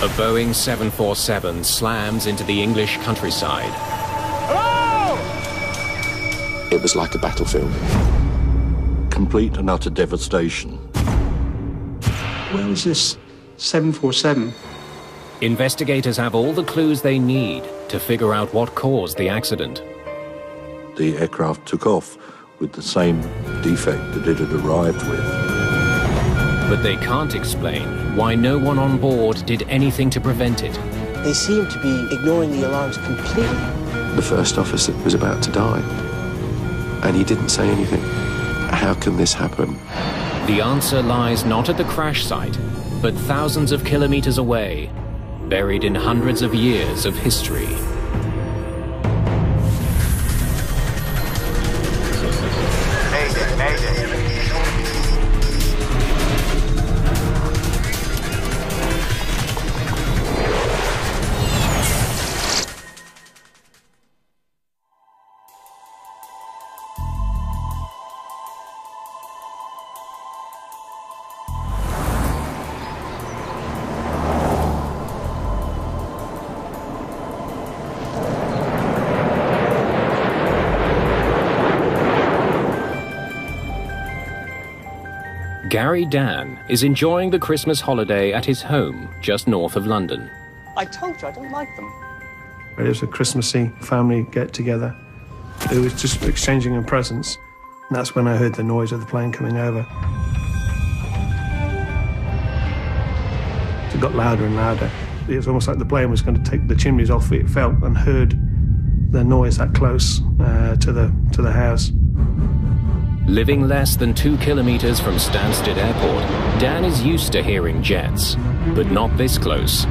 A Boeing 747 slams into the English countryside. Hello! It was like a battlefield. Complete and utter devastation. Where was this 747? Investigators have all the clues they need to figure out what caused the accident. The aircraft took off with the same defect that it had arrived with. But they can't explain why no one on board did anything to prevent it. They seem to be ignoring the alarms completely. The first officer was about to die, and he didn't say anything. How can this happen? The answer lies not at the crash site, but thousands of kilometers away, buried in hundreds of years of history. Mayday, Mayday. Gary Dan is enjoying the Christmas holiday at his home just north of London. I told you I don't like them. It was a Christmassy family get-together. It was just exchanging presents. And that's when I heard the noise of the plane coming over. It got louder and louder. It was almost like the plane was going to take the chimneys off. It felt and heard the noise that close to the house. Living less than 2 kilometers from Stansted Airport, Dan is used to hearing jets, but not this close.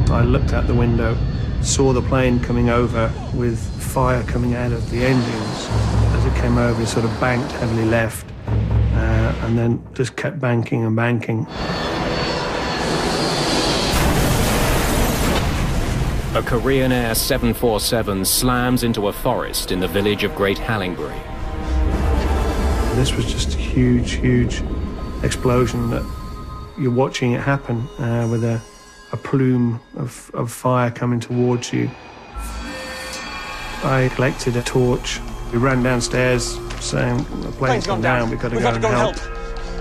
I looked out the window, saw the plane coming over with fire coming out of the engines. As it came over, it sort of banked heavily left, and then just kept banking and banking. A Korean Air 747 slams into a forest in the village of Great Hallingbury. This was just a huge, huge explosion that you're watching it happen with a plume of fire coming towards you. I collected a torch. We ran downstairs saying, the plane's gone down, we've got to go and help.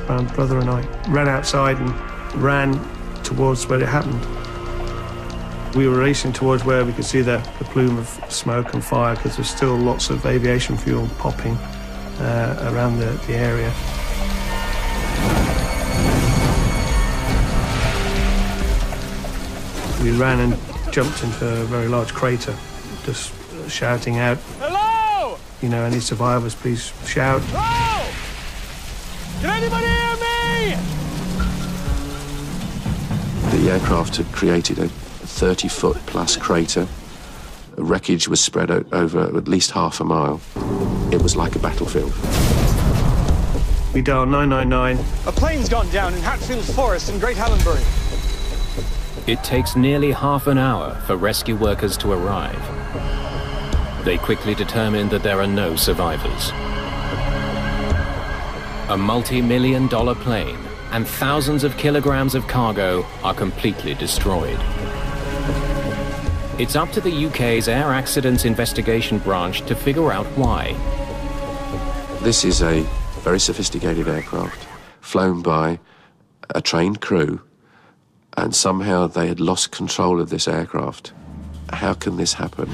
My brother and I ran outside and ran towards where it happened. We were racing towards where we could see the plume of smoke and fire, because there's still lots of aviation fuel popping around the area. We ran and jumped into a very large crater, just shouting out, Hello! You know, any survivors, please shout. Hello! Can anybody hear me? The aircraft had created a 30-foot plus crater. The wreckage was spread over at least half a mile. It was like a battlefield. We dialed 999. A plane's gone down in Hatfield Forest in Great Hallingbury. It takes nearly half an hour for rescue workers to arrive. They quickly determine that there are no survivors. A multi-million-dollar plane and thousands of kilograms of cargo are completely destroyed. It's up to the UK's Air Accidents Investigation Branch to figure out why. This is a very sophisticated aircraft, flown by a trained crew, and somehow they had lost control of this aircraft. How can this happen?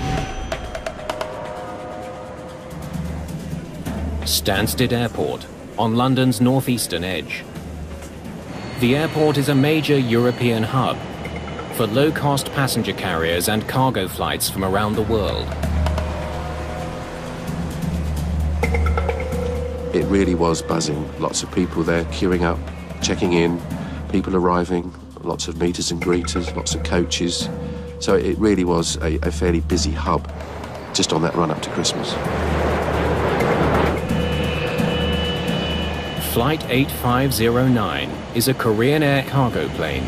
Stansted Airport, on London's northeastern edge. The airport is a major European hub for low-cost passenger carriers and cargo flights from around the world. It really was buzzing. Lots of people there queuing up, checking in, people arriving, lots of meeters and greeters, lots of coaches. So it really was a fairly busy hub just on that run up to Christmas. Flight 8509 is a Korean Air cargo plane.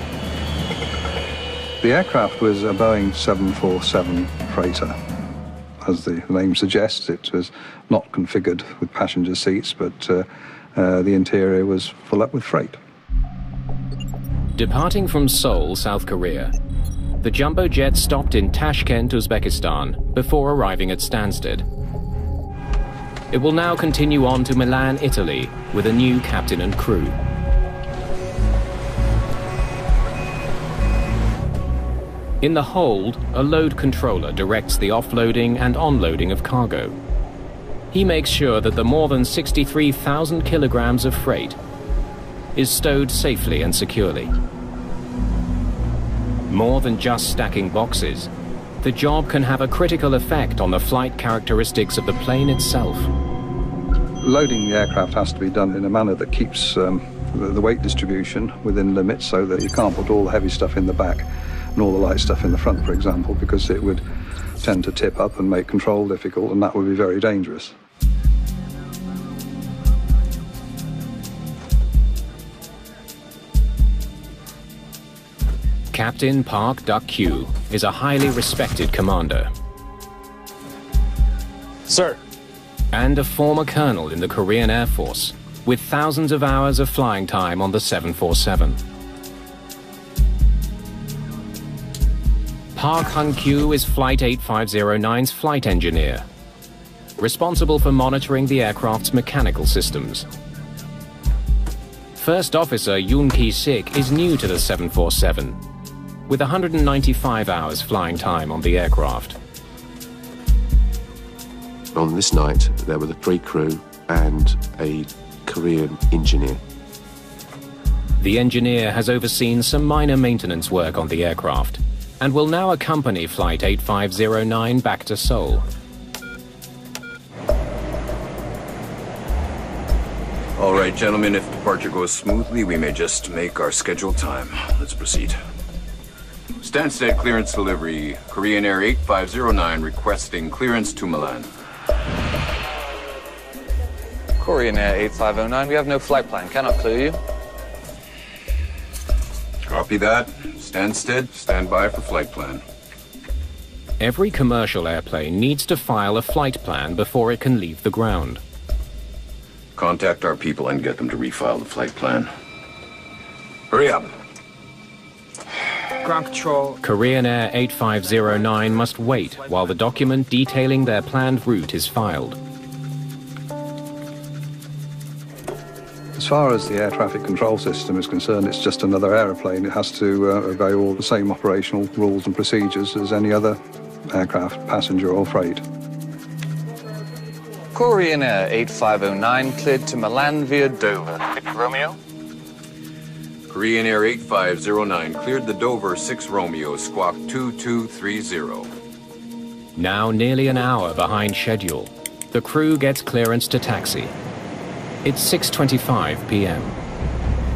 The aircraft was a Boeing 747 freighter. As the name suggests, it was not configured with passenger seats, but the interior was full up with freight. Departing from Seoul, South Korea, the jumbo jet stopped in Tashkent, Uzbekistan, before arriving at Stansted. It will now continue on to Milan, Italy, with a new captain and crew. In the hold, a load controller directs the offloading and onloading of cargo. He makes sure that the more than 63,000 kilograms of freight is stowed safely and securely. More than just stacking boxes, the job can have a critical effect on the flight characteristics of the plane itself. Loading the aircraft has to be done in a manner that keeps the weight distribution within limits, so that you can't put all the heavy stuff in the back and all the light stuff in the front, for example, because it would tend to tip up and make control difficult, and that would be very dangerous. Captain Park Duk-kyu is a highly respected commander. Sir. And a former colonel in the Korean Air Force, with thousands of hours of flying time on the 747. Park Hun-kyu is Flight 8509's flight engineer, responsible for monitoring the aircraft's mechanical systems. First Officer Yoon Ki-sik is new to the 747, with 195 hours flying time on the aircraft. On this night, there were the 3 crew and a Korean engineer. The engineer has overseen some minor maintenance work on the aircraft and will now accompany Flight 8509 back to Seoul. All right, gentlemen, if departure goes smoothly, we may just make our scheduled time. Let's proceed. Stansted clearance delivery. Korean Air 8509 requesting clearance to Milan. Korean Air 8509, we have no flight plan. Cannot clear you. Copy that. Stansted, stand by for flight plan. Every commercial airplane needs to file a flight plan before it can leave the ground. Contact our people and get them to refile the flight plan. Hurry up. Ground control. Korean Air 8509 must wait while the document detailing their planned route is filed. As far as the air traffic control system is concerned, it's just another aeroplane. It has to obey all the same operational rules and procedures as any other aircraft, passenger or freight. Korean Air 8509 cleared to Milan via Dover. Romeo? Korean Air 8509 cleared the Dover 6 Romeo, squawk 2230. Now nearly an hour behind schedule, the crew gets clearance to taxi. It's 6:25 p.m.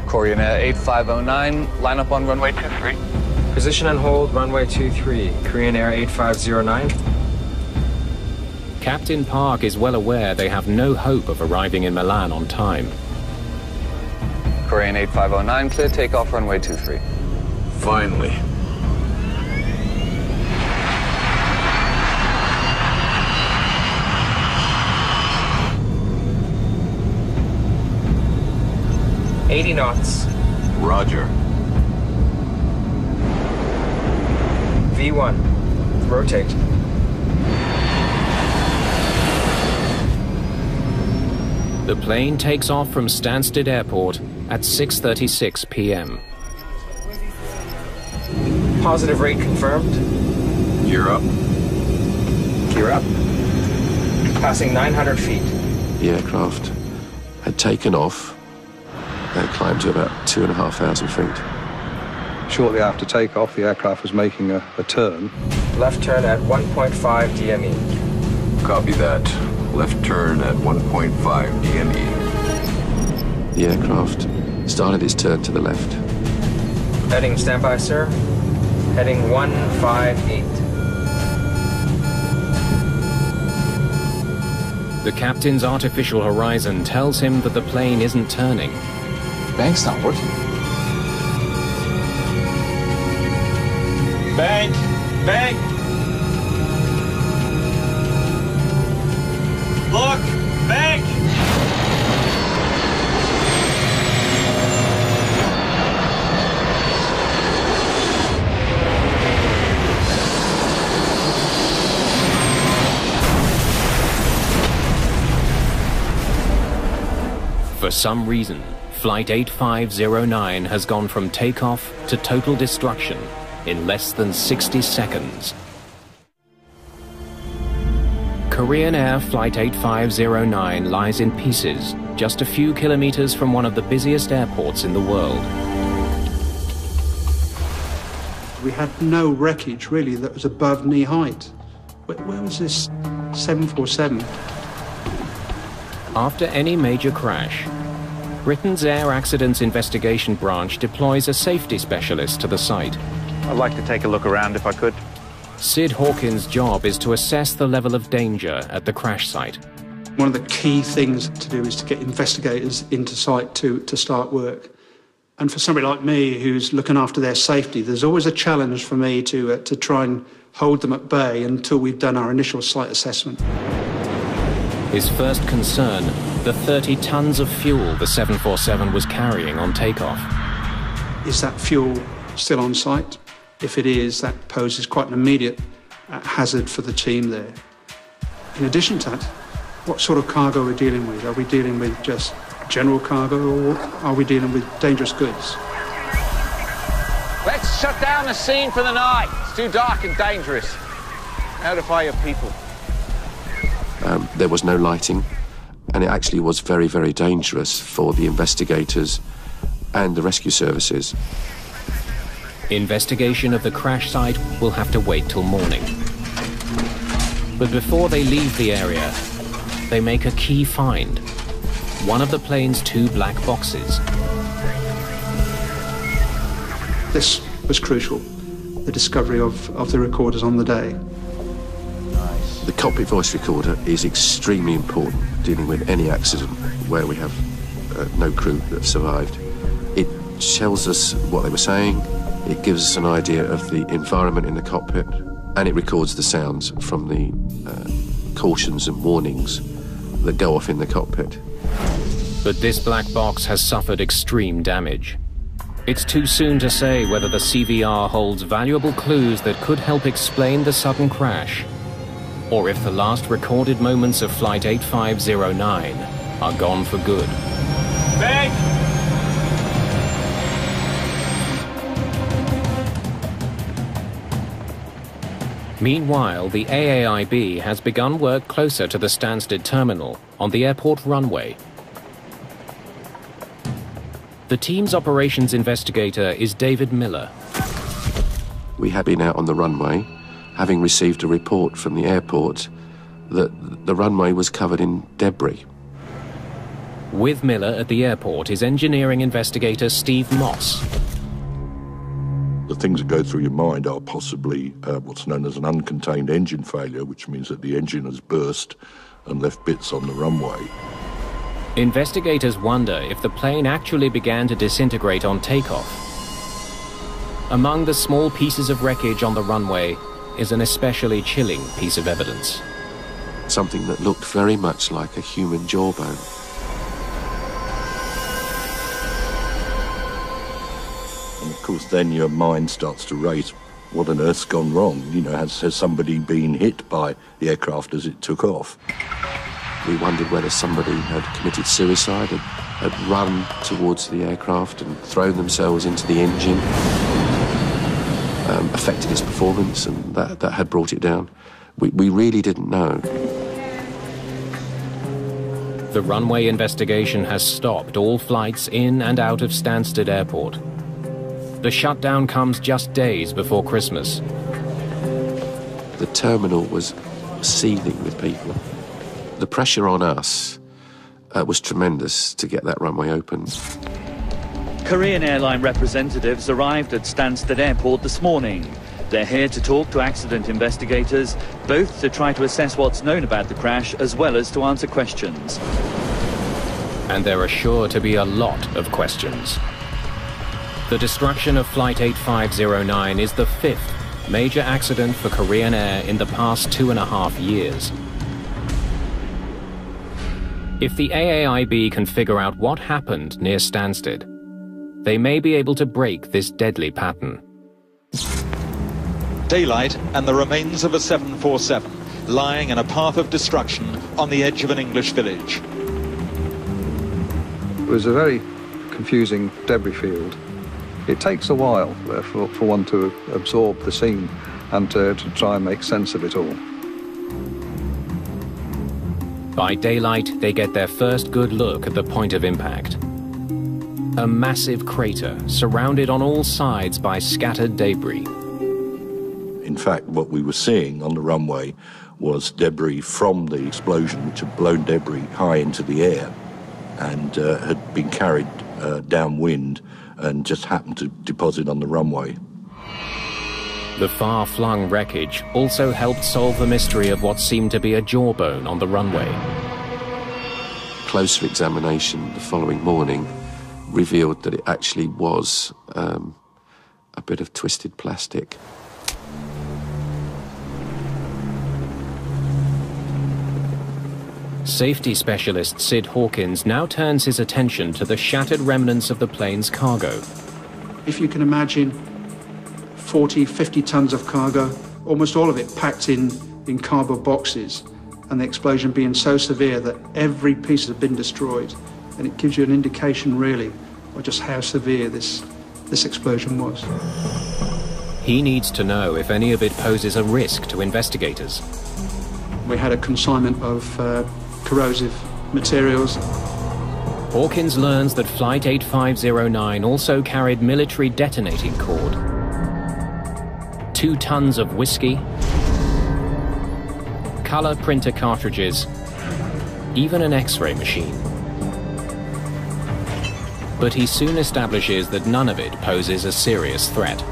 Korean Air 8509, line up on runway 23. Position and hold, runway 23. Korean Air 8509. Captain Park is well aware they have no hope of arriving in Milan on time. Korean 8509, clear takeoff, runway 23. Finally. $80 knots. Roger. V1. Rotate. The plane takes off from Stansted Airport at 6:36 p.m. Positive rate confirmed. Gear up. Gear up. Passing 900 feet. The aircraft had taken off and climbed to about 2,500 feet. Shortly after takeoff, the aircraft was making a turn. Left turn at 1.5 DME. Copy that. Left turn at 1.5 DME. The aircraft started its turn to the left. Heading standby, sir. Heading 158. The captain's artificial horizon tells him that the plane isn't turning. Bank's not working. Bank! Bank! Look! Bank! For some reason, Flight 8509 has gone from takeoff to total destruction in less than 60 seconds. Korean Air Flight 8509 lies in pieces just a few kilometers from one of the busiest airports in the world. We had no wreckage, really, that was above knee height. Where was this 747? After any major crash, Britain's Air Accidents Investigation Branch deploys a safety specialist to the site. I'd like to take a look around if I could. Sid Hawkins' job is to assess the level of danger at the crash site. One of the key things to do is to get investigators into site to start work. And for somebody like me who's looking after their safety, there's always a challenge for me to try and hold them at bay until we've done our initial site assessment. His first concern, the 30 tons of fuel the 747 was carrying on takeoff. Is that fuel still on site? If it is, that poses quite an immediate hazard for the team there. In addition to that, what sort of cargo are we dealing with? Are we dealing with just general cargo, or are we dealing with dangerous goods? Let's shut down the scene for the night. It's too dark and dangerous. Notify your people. There was no lighting, and it actually was very, very dangerous for the investigators and the rescue services. Investigation of the crash site will have to wait till morning. But before they leave the area, they make a key find. One of the plane's 2 black boxes. This was crucial, the discovery of the recorders on the day. The cockpit voice recorder is extremely important dealing with any accident where we have no crew that survived. It tells us what they were saying, it gives us an idea of the environment in the cockpit, and it records the sounds from the cautions and warnings that go off in the cockpit. But this black box has suffered extreme damage. It's too soon to say whether the CVR holds valuable clues that could help explain the sudden crash, or if the last recorded moments of Flight 8509 are gone for good. Bank! Meanwhile, the AAIB has begun work closer to the Stansted terminal on the airport runway. The team's operations investigator is David Miller. We had been out on the runway, having received a report from the airport that the runway was covered in debris. With Miller at the airport is engineering investigator Steve Moss. The things that go through your mind are possibly what's known as an uncontained engine failure, which means that the engine has burst and left bits on the runway. Investigators wonder if the plane actually began to disintegrate on takeoff. Among the small pieces of wreckage on the runway is an especially chilling piece of evidence. Something that looked very much like a human jawbone. And of course then your mind starts to race, what on earth's gone wrong? You know, has somebody been hit by the aircraft as it took off? We wondered whether somebody had committed suicide and had run towards the aircraft and thrown themselves into the engine, affected its performance, and that had brought it down. We really didn't know. The runway investigation has stopped all flights in and out of Stansted Airport. The shutdown comes just days before Christmas. The terminal was seething with people. The pressure on us was tremendous to get that runway open. Korean airline representatives arrived at Stansted Airport this morning. They're here to talk to accident investigators, both to try to assess what's known about the crash as well as to answer questions. And there are sure to be a lot of questions. The destruction of Flight 8509 is the 5th major accident for Korean Air in the past 2.5 years. If the AAIB can figure out what happened near Stansted, they may be able to break this deadly pattern. Daylight and the remains of a 747 lying in a path of destruction on the edge of an English village. was a very confusing debris field. It takes a while for one to absorb the scene and to try and make sense of it all. By daylight, they get their first good look at the point of impact. A massive crater surrounded on all sides by scattered debris. In fact, what we were seeing on the runway was debris from the explosion, which had blown debris high into the air and had been carried downwind and just happened to deposit on the runway. The far-flung wreckage also helped solve the mystery of what seemed to be a jawbone on the runway. Closer examination the following morning revealed that it actually was a bit of twisted plastic. Safety specialist Sid Hawkins now turns his attention to the shattered remnants of the plane's cargo. If you can imagine 40, 50 tons of cargo, almost all of it packed in cardboard boxes, and the explosion being so severe that every piece has been destroyed. And it gives you an indication, really, of just how severe this explosion was. He needs to know if any of it poses a risk to investigators. We had a consignment of corrosive materials. Hawkins learns that Flight 8509 also carried military detonating cord, 2 tons of whiskey, color printer cartridges, even an X-ray machine. But he soon establishes that none of it poses a serious threat.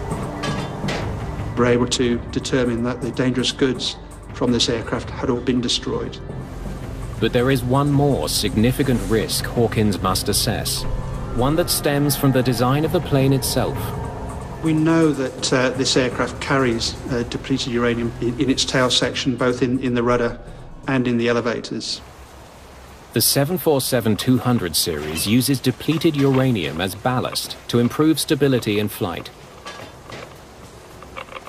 We're able to determine that the dangerous goods from this aircraft had all been destroyed. But there is one more significant risk Hawkins must assess, one that stems from the design of the plane itself. We know that this aircraft carries depleted uranium in its tail section, both in the rudder and in the elevators. The 747-200 series uses depleted uranium as ballast to improve stability in flight.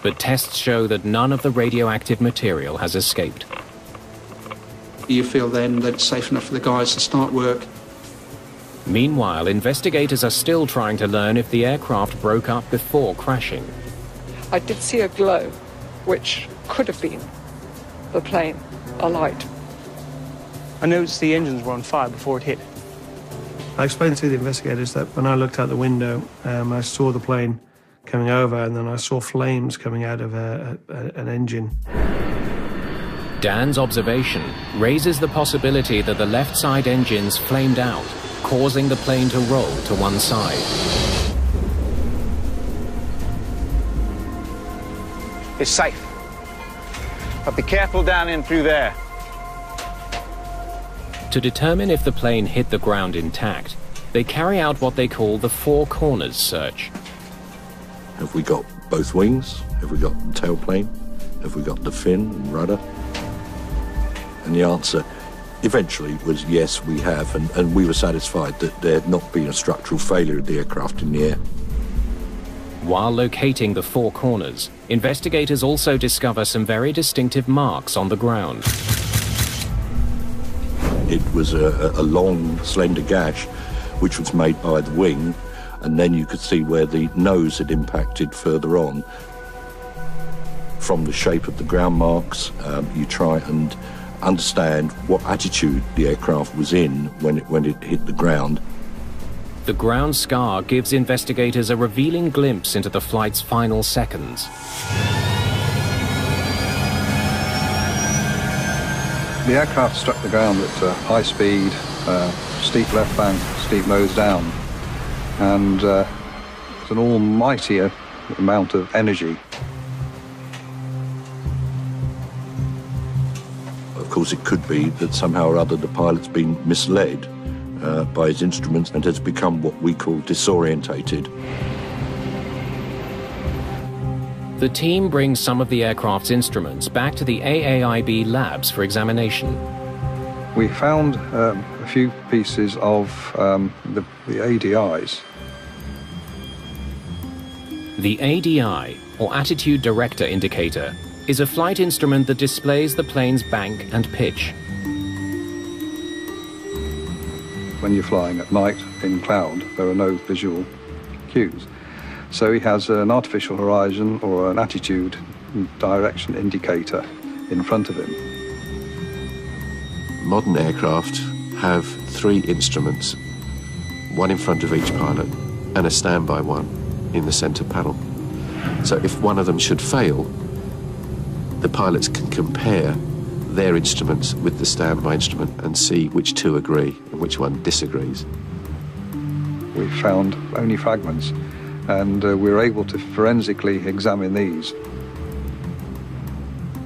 But tests show that none of the radioactive material has escaped. You feel then that it's safe enough for the guys to start work. Meanwhile, investigators are still trying to learn if the aircraft broke up before crashing. I did see a glow, which could have been the plane alight. I noticed the engines were on fire before it hit. I explained to the investigators that when I looked out the window, I saw the plane coming over, and then I saw flames coming out of an engine. Dan's observation raises the possibility that the left side engines flamed out, causing the plane to roll to one side. It's safe. But be careful down in through there. To determine if the plane hit the ground intact, they carry out what they call the four corners search. Have we got both wings? Have we got the tailplane? Have we got the fin and rudder? And the answer eventually was yes, we have, and we were satisfied that there had not been a structural failure of the aircraft in the air. While locating the four corners, investigators also discover some very distinctive marks on the ground. It was a long, slender gash, which was made by the wing, and then you could see where the nose had impacted further on. From the shape of the ground marks, you try and understand what attitude the aircraft was in when it hit the ground. The ground scar gives investigators a revealing glimpse into the flight's final seconds. The aircraft struck the ground at high speed, steep left bank, steep nose down, and it's an almighty amount of energy. Of course, it could be that somehow or other the pilot's been misled by his instruments and has become what we call disorientated. The team brings some of the aircraft's instruments back to the AAIB labs for examination. We found a few pieces of the ADIs. The ADI, or Attitude Director Indicator, is a flight instrument that displays the plane's bank and pitch. When you're flying at night in cloud, there are no visual cues. So he has an artificial horizon or an attitude direction indicator in front of him. Modern aircraft have 3 instruments, one in front of each pilot and a standby one in the center panel. So if one of them should fail, the pilots can compare their instruments with the standby instrument and see which 2 agree and which one disagrees. We found only fragments, and we were able to forensically examine these.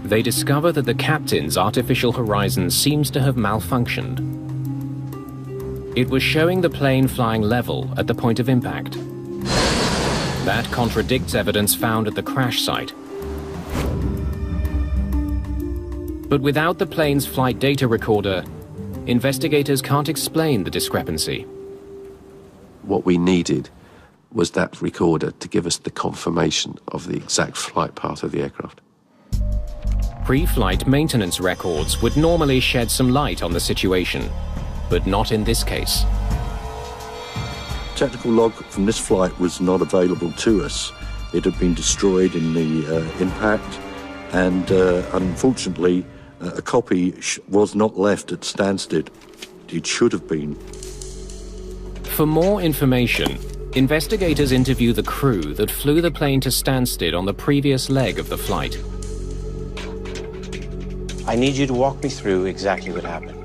They discover that the captain's artificial horizon seems to have malfunctioned. It was showing the plane flying level at the point of impact. That contradicts evidence found at the crash site. But without the plane's flight data recorder, investigators can't explain the discrepancy. What we needed was that recorder to give us the confirmation of the exact flight path of the aircraft. Pre-flight maintenance records would normally shed some light on the situation, but not in this case. Technical log from this flight was not available to us. It had been destroyed in the impact, and unfortunately, a copy was not left at Stansted. It should have been. For more information, investigators interview the crew that flew the plane to Stansted on the previous leg of the flight. I need you to walk me through exactly what happened.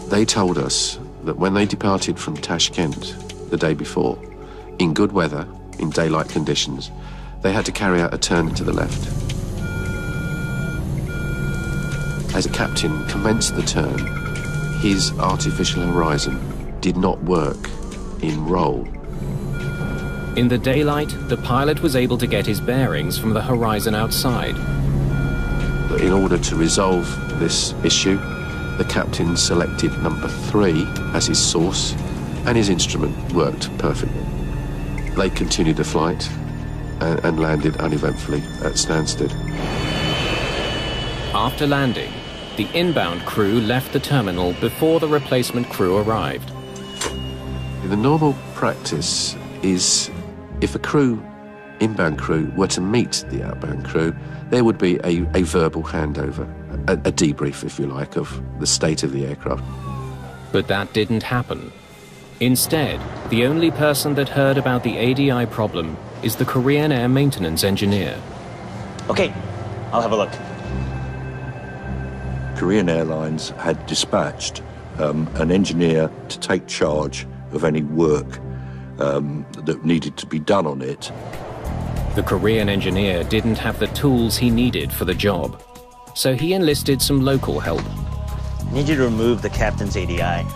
They told us that when they departed from Tashkent the day before, in good weather, in daylight conditions, they had to carry out a turn to the left. As the captain commenced the turn, his artificial horizon did not work in roll. In the daylight, the pilot was able to get his bearings from the horizon outside. But in order to resolve this issue, the captain selected number 3 as his source, and his instrument worked perfectly. They continued the flight and landed uneventfully at Stansted. After landing, the inbound crew left the terminal before the replacement crew arrived. The normal practice is if a inbound crew were to meet the outbound crew, there would be a verbal handover, a debrief, if you like, of the state of the aircraft. But that didn't happen. Instead, the only person that heard about the ADI problem is the Korean Air maintenance engineer. Okay, I'll have a look. Korean Airlines had dispatched an engineer to take charge of any work that needed to be done on it. The Korean engineer didn't have the tools he needed for the job, so he enlisted some local help. I need you to remove the captain's ADI.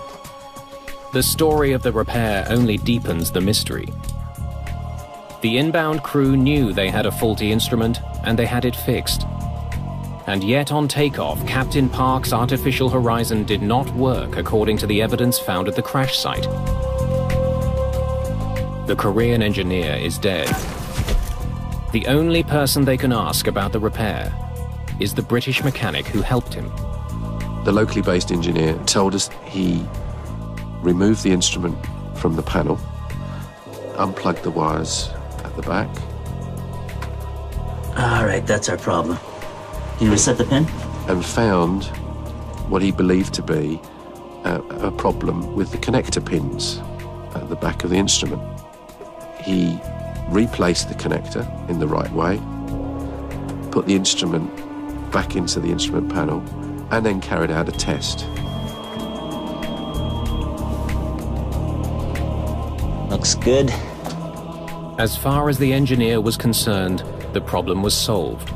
The story of the repair only deepens the mystery. The inbound crew knew they had a faulty instrument and they had it fixed. And yet on takeoff, Captain Park's artificial horizon did not work according to the evidence found at the crash site. The Korean engineer is dead. The only person they can ask about the repair is the British mechanic who helped him. The locally based engineer told us he removed the instrument from the panel, unplugged the wires at the back. All right, that's our problem. Can you reset the pin? And found what he believed to be a problem with the connector pins at the back of the instrument. He replaced the connector in the right way, put the instrument back into the instrument panel, and then carried out a test. Looks good. As far as the engineer was concerned, the problem was solved.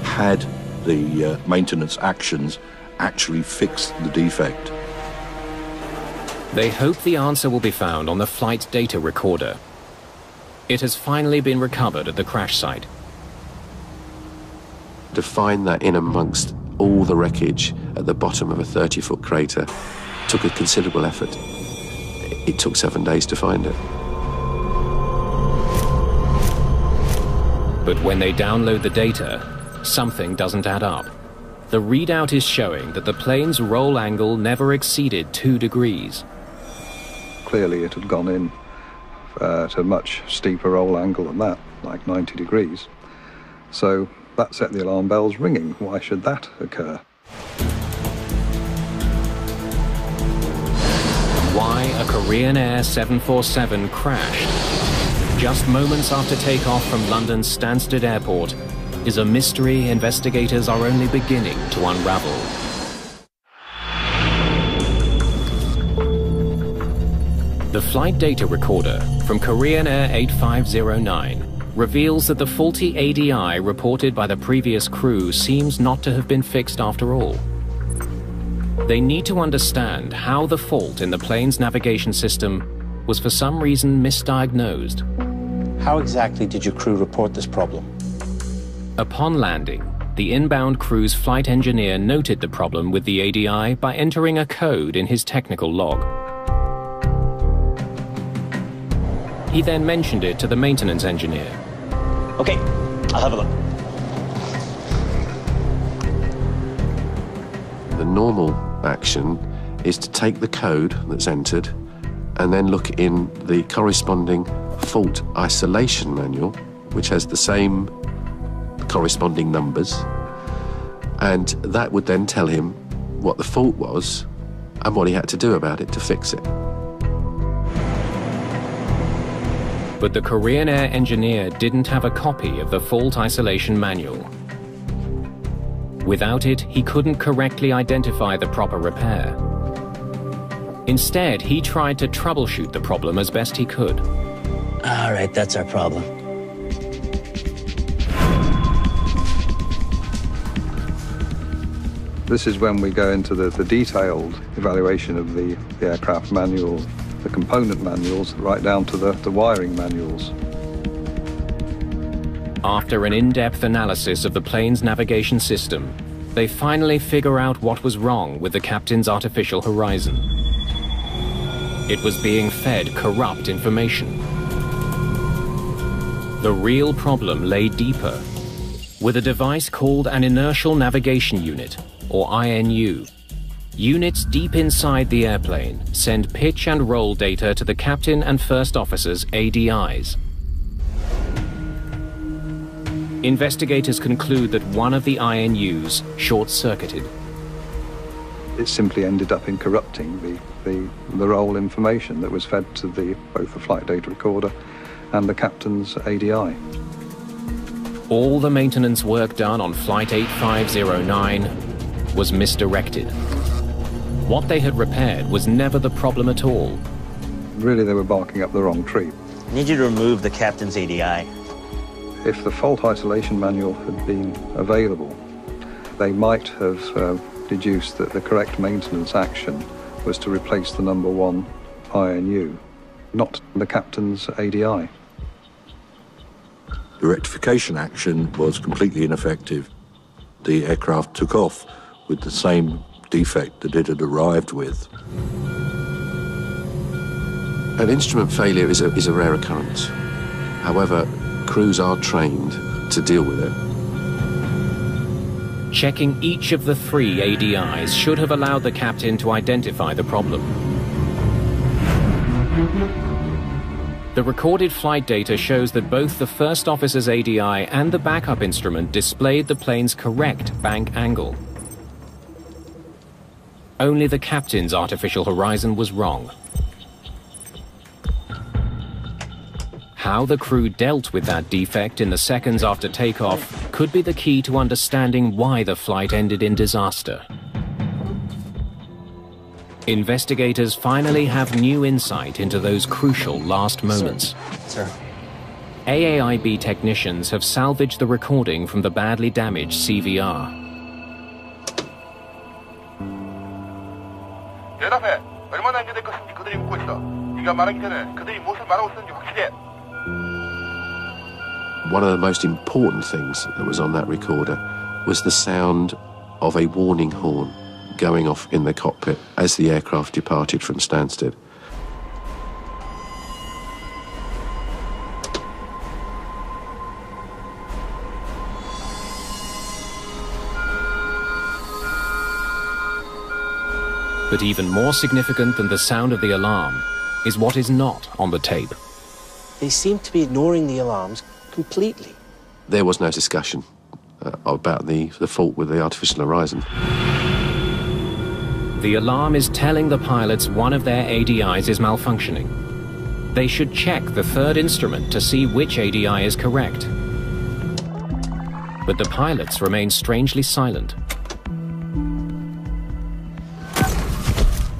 Had the maintenance actions actually fixed the defect? They hope the answer will be found on the flight data recorder. It has finally been recovered at the crash site. To find that in amongst all the wreckage at the bottom of a 30-foot crater took a considerable effort. It took 7 days to find it. But when they download the data, something doesn't add up. The readout is showing that the plane's roll angle never exceeded 2 degrees. Clearly it had gone in at a much steeper roll angle than that, like 90 degrees. So that set the alarm bells ringing. Why should that occur? Why a Korean Air 747 crashed just moments after takeoff from London's Stansted Airport is a mystery investigators are only beginning to unravel. The flight data recorder from Korean Air 8509 reveals that the faulty ADI reported by the previous crew seems not to have been fixed after all. They need to understand how the fault in the plane's navigation system was for some reason misdiagnosed. How exactly did your crew report this problem? Upon landing, the inbound crew's flight engineer noted the problem with the ADI by entering a code in his technical log. He then mentioned it to the maintenance engineer. Okay, I'll have a look. The normal action is to take the code that's entered and then look in the corresponding fault isolation manual, which has the same corresponding numbers, and that would then tell him what the fault was and what he had to do about it to fix it. But the Korean Air engineer didn't have a copy of the fault isolation manual. Without it, he couldn't correctly identify the proper repair. Instead, he tried to troubleshoot the problem as best he could. All right, that's our problem. This is when we go into the detailed evaluation of the aircraft manual, the component manuals, right down to the wiring manuals. After an in-depth analysis of the plane's navigation system, they finally figure out what was wrong with the captain's artificial horizon. It was being fed corrupt information. The real problem lay deeper, with a device called an inertial navigation unit, or INU. Units deep inside the airplane send pitch and roll data to the captain and first officer's ADIs. Investigators conclude that one of the INUs short-circuited. It simply ended up in corrupting the roll information that was fed to both the flight data recorder and the captain's ADI. All the maintenance work done on Flight 8509 was misdirected. What they had repaired was never the problem at all. Really, they were barking up the wrong tree. I need you to remove the captain's ADI. If the fault isolation manual had been available, they might have deduced that the correct maintenance action was to replace the number 1 INU, not the captain's ADI. The rectification action was completely ineffective. The aircraft took off with the same defect that it had arrived with. An instrument failure is a rare occurrence. However, crews are trained to deal with it. Checking each of the 3 ADIs should have allowed the captain to identify the problem. The recorded flight data shows that both the first officer's ADI and the backup instrument displayed the plane's correct bank angle. Only the captain's artificial horizon was wrong. How the crew dealt with that defect in the seconds after takeoff could be the key to understanding why the flight ended in disaster. Investigators finally have new insight into those crucial last moments. Sir. AAIB technicians have salvaged the recording from the badly damaged CVR. 대답해. 얼마나 연결될 것인지 그들이 묻고 있어. 네가 말하기 전에 그들이 무엇을 말하고 있었는지 확실해. One of the most important things that was on that recorder was the sound of a warning horn going off in the cockpit as the aircraft departed from Stansted. But even more significant than the sound of the alarm is what is not on the tape. They seem to be ignoring the alarms completely. There was no discussion about the fault with the artificial horizon. The alarm is telling the pilots one of their ADIs is malfunctioning. They should check the third instrument to see which ADI is correct. But the pilots remain strangely silent.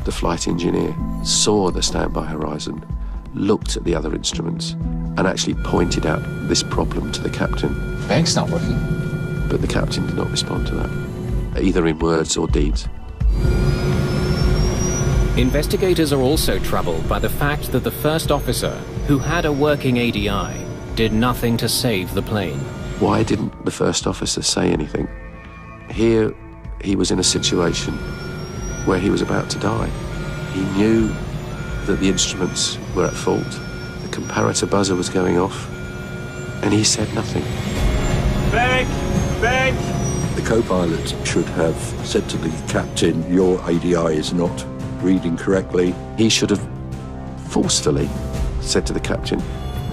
The flight engineer saw the standby horizon, looked at the other instruments, and actually pointed out this problem to the captain. Bank's not working. But the captain did not respond to that, either in words or deeds. Investigators are also troubled by the fact that the first officer, who had a working ADI, did nothing to save the plane. Why didn't the first officer say anything? Here, he was in a situation where he was about to die. He knew that the instruments were at fault, the comparator buzzer was going off, and he said nothing. Bank! Bank! The co-pilot should have said to the captain, your ADI is not reading correctly. He should have forcefully said to the captain,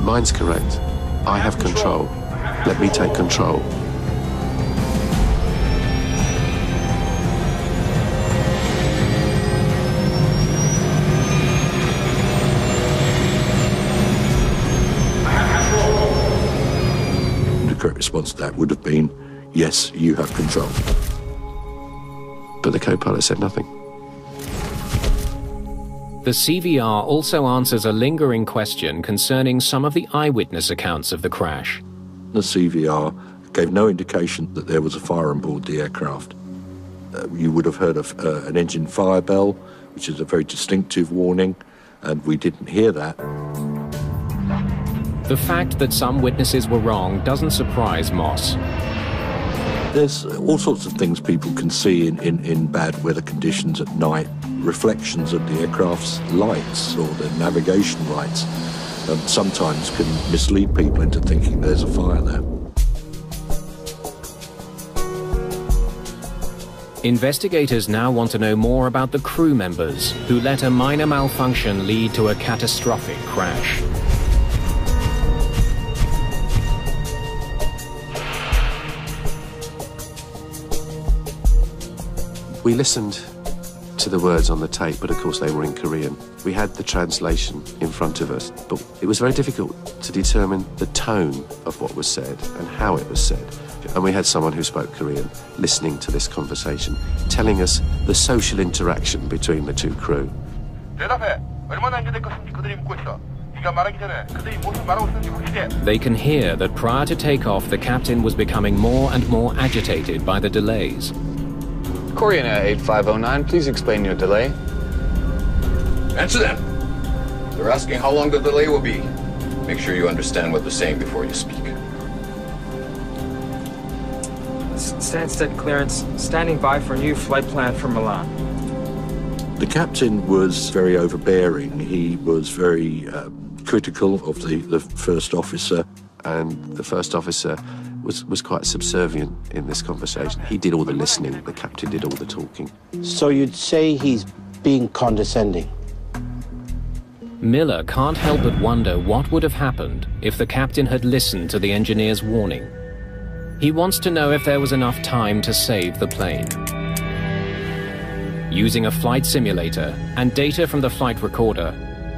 mine's correct, I have control, let me take control. The correct response to that would have been, yes, you have control. But the co-pilot said nothing. The CVR also answers a lingering question concerning some of the eyewitness accounts of the crash. The CVR gave no indication that there was a fire on board the aircraft. You would have heard of an engine fire bell, which is a very distinctive warning, and we didn't hear that. The fact that some witnesses were wrong doesn't surprise Moss. There's all sorts of things people can see in bad weather conditions at night. Reflections of the aircraft's lights or the navigation lights sometimes can mislead people into thinking there's a fire there. Investigators now want to know more about the crew members who let a minor malfunction lead to a catastrophic crash. We listened to the words on the tape, but of course they were in Korean. We had the translation in front of us, but it was very difficult to determine the tone of what was said and how it was said. And we had someone who spoke Korean listening to this conversation, telling us the social interaction between the two crew. They can hear that prior to takeoff, the captain was becoming more and more agitated by the delays. Korean Air 8509, please explain your delay. Answer them. They're asking how long the delay will be. Make sure you understand what they're saying before you speak. Stansted clearance, standing by for new flight plan for Milan. The captain was very overbearing. He was very critical of the first officer. And the first officer was quite subservient in this conversation. He did all the listening, the captain did all the talking. So you'd say he's being condescending? Miller can't help but wonder what would have happened if the captain had listened to the engineer's warning. He wants to know if there was enough time to save the plane. Using a flight simulator and data from the flight recorder,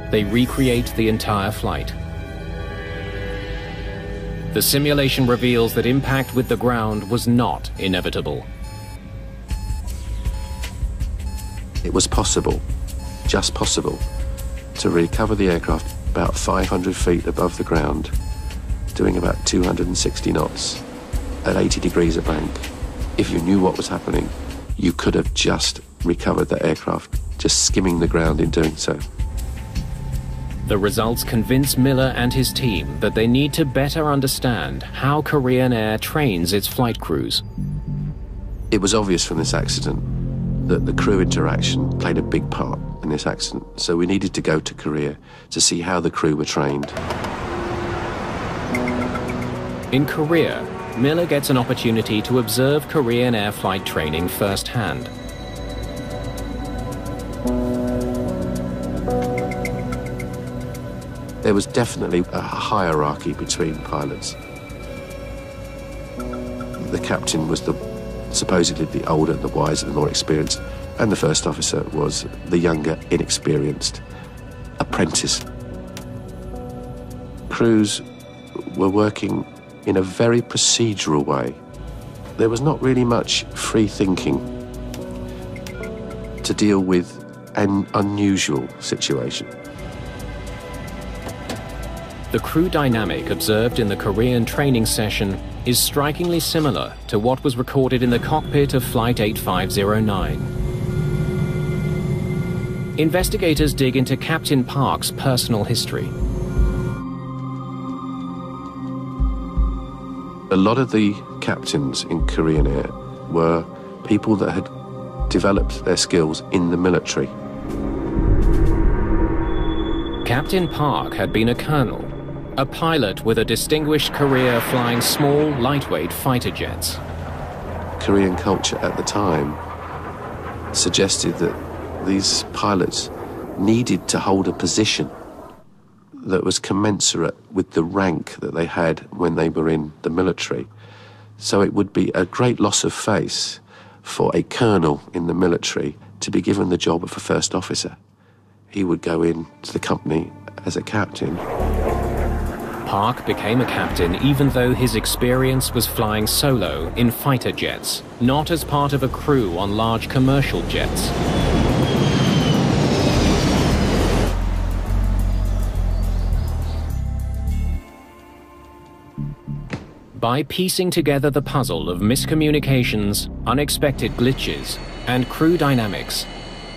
they recreate the entire flight. The simulation reveals that impact with the ground was not inevitable. It was possible, just possible, to recover the aircraft about 500 feet above the ground, doing about 260 knots, at 80 degrees a bank. If you knew what was happening, you could have just recovered the aircraft, just skimming the ground in doing so. The results convince Miller and his team that they need to better understand how Korean Air trains its flight crews. It was obvious from this accident that the crew interaction played a big part in this accident, so we needed to go to Korea to see how the crew were trained. In Korea, Miller gets an opportunity to observe Korean Air flight training firsthand. There was definitely a hierarchy between pilots. The captain was supposedly the older, the wiser, the more experienced, and the first officer was the younger, inexperienced apprentice. Crews were working in a very procedural way. There was not really much free thinking to deal with an unusual situation. The crew dynamic observed in the Korean training session is strikingly similar to what was recorded in the cockpit of Flight 8509. Investigators dig into Captain Park's personal history. A lot of the captains in Korean Air were people that had developed their skills in the military. Captain Park had been a colonel, a pilot with a distinguished career flying small, lightweight fighter jets. Korean culture at the time suggested that these pilots needed to hold a position that was commensurate with the rank that they had when they were in the military. So it would be a great loss of face for a colonel in the military to be given the job of a first officer. He would go into the company as a captain. Park became a captain even though his experience was flying solo in fighter jets, not as part of a crew on large commercial jets. By piecing together the puzzle of miscommunications, unexpected glitches, and crew dynamics,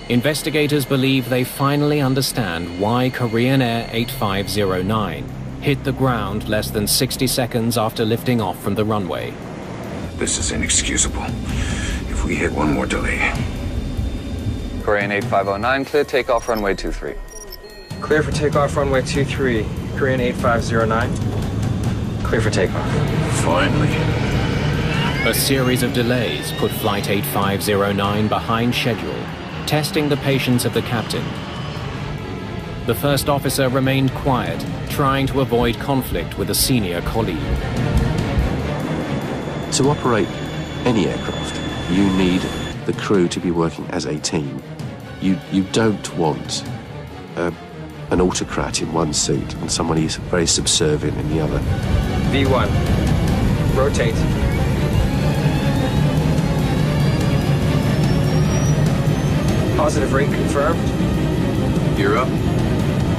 investigators believe they finally understand why Korean Air 8509 hit the ground less than 60 seconds after lifting off from the runway. This is inexcusable. If we hit one more delay. Korean 8509, clear takeoff runway 23. Clear for takeoff runway 23. Korean 8509. Clear for takeoff. Finally. A series of delays put Flight 8509 behind schedule, testing the patience of the captain. The first officer remained quiet, trying to avoid conflict with a senior colleague. To operate any aircraft, you need the crew to be working as a team. You don't want an autocrat in one seat and somebody who's very subservient in the other. V1. Rotate. Positive rate confirmed. Gear up.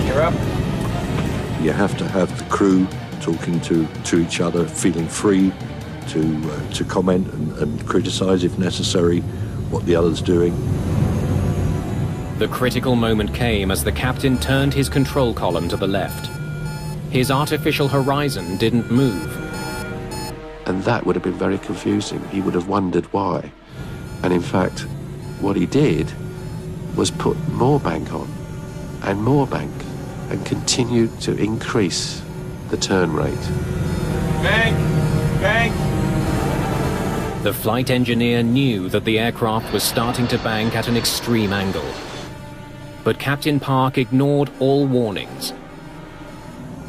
Gear up. You have to have the crew talking to each other, feeling free to comment and criticise if necessary what the other's doing. The critical moment came as the captain turned his control column to the left. His artificial horizon didn't move. And that would have been very confusing. He would have wondered why. And in fact, what he did was put more bank on and more bank and continued to increase the turn rate. Bank! Bank! The flight engineer knew that the aircraft was starting to bank at an extreme angle. But Captain Park ignored all warnings.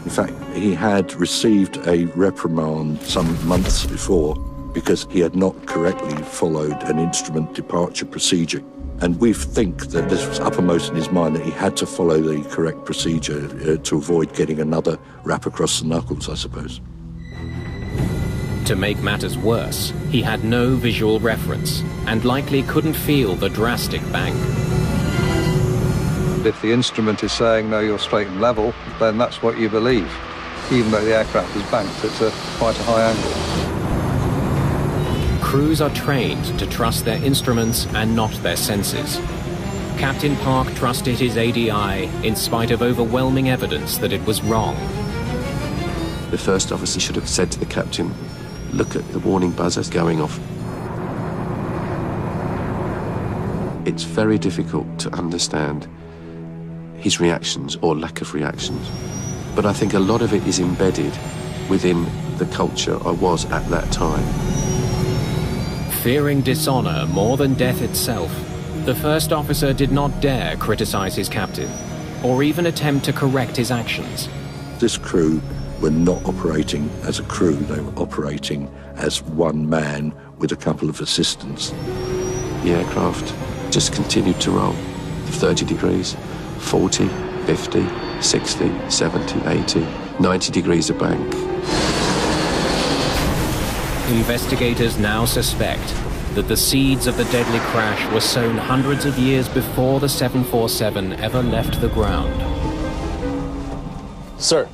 In fact, he had received a reprimand some months before because he had not correctly followed an instrument departure procedure. And we think that this was uppermost in his mind, that he had to follow the correct procedure to avoid getting another rap across the knuckles, I suppose. To make matters worse, he had no visual reference and likely couldn't feel the drastic bank. If the instrument is saying, no, you're straight and level, then that's what you believe, even though the aircraft is banked at quite a high angle. Crews are trained to trust their instruments and not their senses. Captain Park trusted his ADI in spite of overwhelming evidence that it was wrong. The first officer should have said to the captain, look at the warning buzzers going off. It's very difficult to understand his reactions or lack of reactions. But I think a lot of it is embedded within the culture I was at that time. Fearing dishonor more than death itself, the first officer did not dare criticize his captain, or even attempt to correct his actions. This crew were not operating as a crew, they were operating as one man with a couple of assistants. The aircraft just continued to roll. 30 degrees, 40, 50, 60, 70, 80, 90 degrees of bank. Investigators now suspect that the seeds of the deadly crash were sown hundreds of years before the 747 ever left the ground. Sir.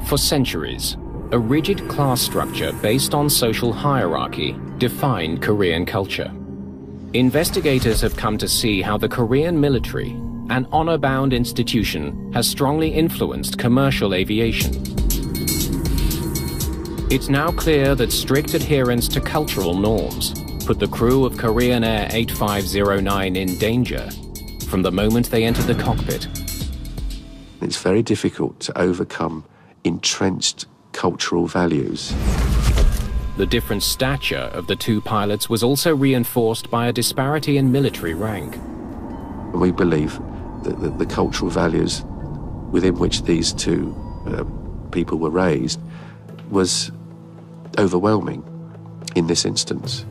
For centuries, a rigid class structure based on social hierarchy defined Korean culture. Investigators have come to see how the Korean military, an honor-bound institution, has strongly influenced commercial aviation. It's now clear that strict adherence to cultural norms put the crew of Korean Air 8509 in danger from the moment they entered the cockpit. It's very difficult to overcome entrenched cultural values. The different stature of the two pilots was also reinforced by a disparity in military rank. We believe that the cultural values within which these two people were raised was overwhelming in this instance.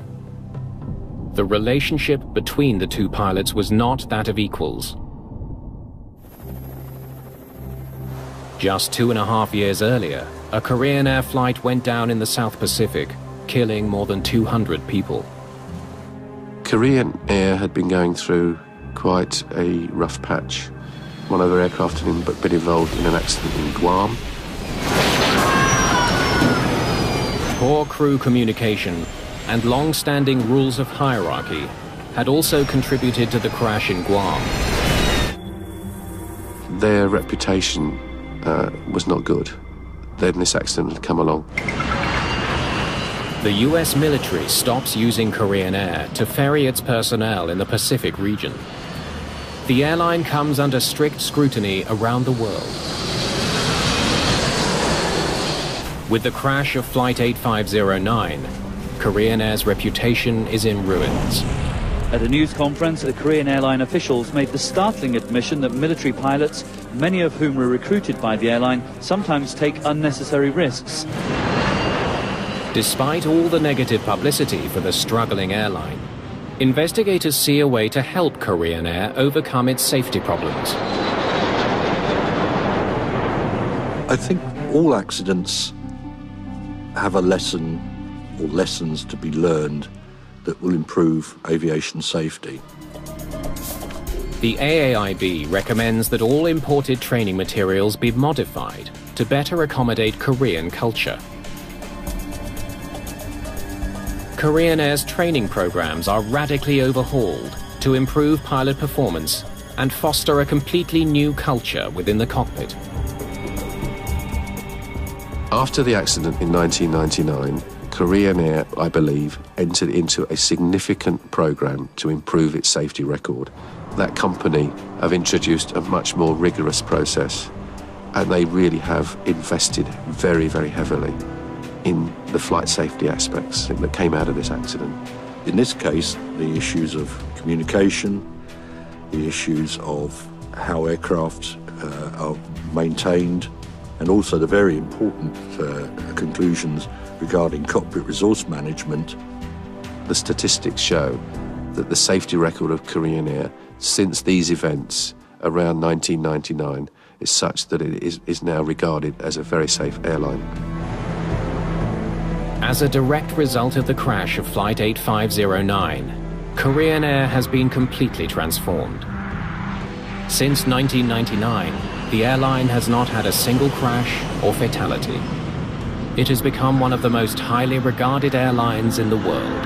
The relationship between the two pilots was not that of equals. Just 2.5 years earlier, a Korean Air flight went down in the South Pacific, killing more than 200 people. Korean Air had been going through quite a rough patch. One of their aircraft had been involved in an accident in Guam. Poor crew communication and long-standing rules of hierarchy had also contributed to the crash in Guam. Their reputation was not good. Then this accident had come along. The US military stops using Korean Air to ferry its personnel in the Pacific region. The airline comes under strict scrutiny around the world. With the crash of Flight 8509, Korean Air's reputation is in ruins. At a news conference, the Korean airline officials made the startling admission that military pilots, many of whom were recruited by the airline, sometimes take unnecessary risks. Despite all the negative publicity for the struggling airline, investigators see a way to help Korean Air overcome its safety problems. I think all accidents have a lesson or lessons to be learned that will improve aviation safety. The AAIB recommends that all imported training materials be modified to better accommodate Korean culture. Korean Air's training programs are radically overhauled to improve pilot performance and foster a completely new culture within the cockpit. After the accident in 1999, Korean Air, I believe, entered into a significant program to improve its safety record. That company have introduced a much more rigorous process, and they really have invested very, very heavily in the flight safety aspects that came out of this accident. In this case, the issues of communication, the issues of how aircraft are maintained, and also the very important conclusions regarding cockpit resource management. The statistics show that the safety record of Korean Air since these events around 1999 is such that it is now regarded as a very safe airline. As a direct result of the crash of Flight 8509, Korean Air has been completely transformed. Since 1999, the airline has not had a single crash or fatality. It has become one of the most highly regarded airlines in the world.